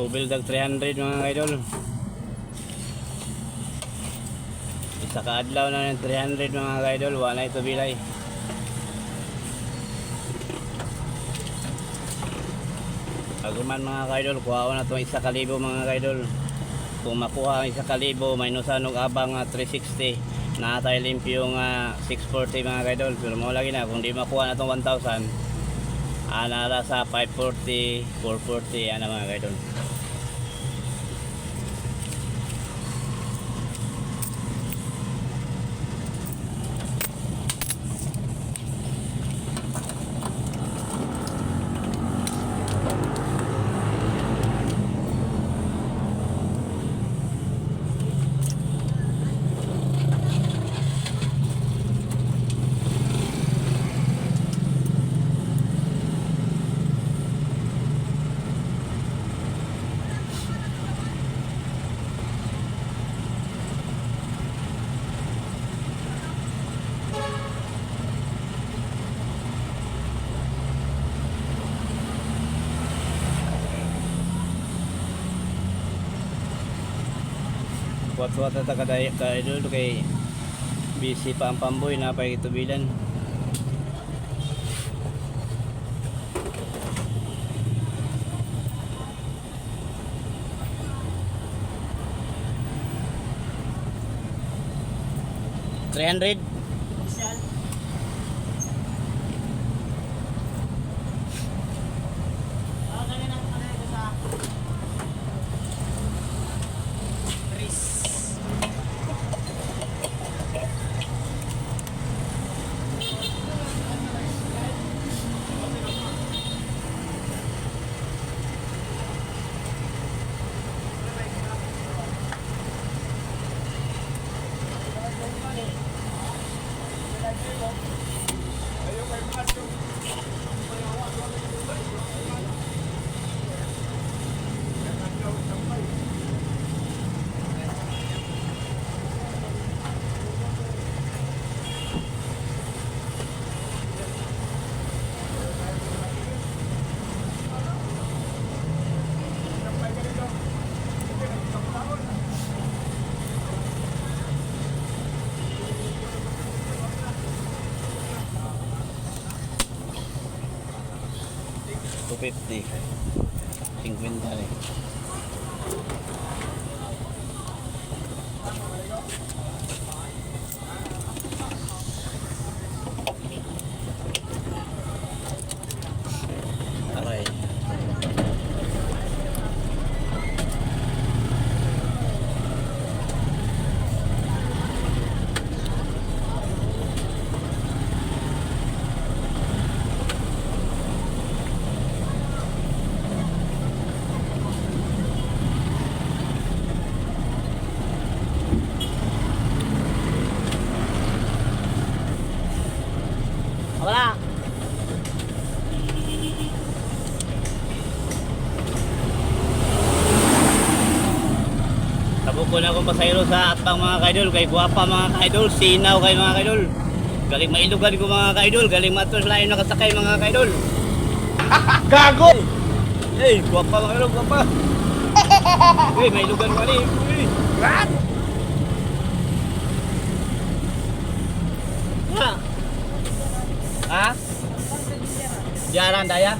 Tubil dag 300 mga idol. Isa ka adlaw na ng 300 mga idol, wala ito bilay. Aguman mga idol, kuha ko na itong 1,000 mga idol. Kung makuha ang 1,000, may nusanog abang 360. Nakatay limpyo yung 640 mga idol. Pero mo lagi na, kung di makuha na itong 1,000, anala sa 540, 440, ano mga idol. Kuwat-kuwat na kadaya ka idol kay busy pa ang pamboy na pa itubilan. $300. $250. 50 rin. Aray. Wala. Tabuko na akong pasayro sa atbang mga kaidol. Kay guwapa mga kaidol. Sinaw kay mga kaidol. Galing mailugan ko mga kaidol. Galing matos lain nakasakay mga kaidol. Gago! Eh, guwapa mga kaidol. Guwapa. Eh, mailugan ko rin. What? Ha? Ha? Jalan daya?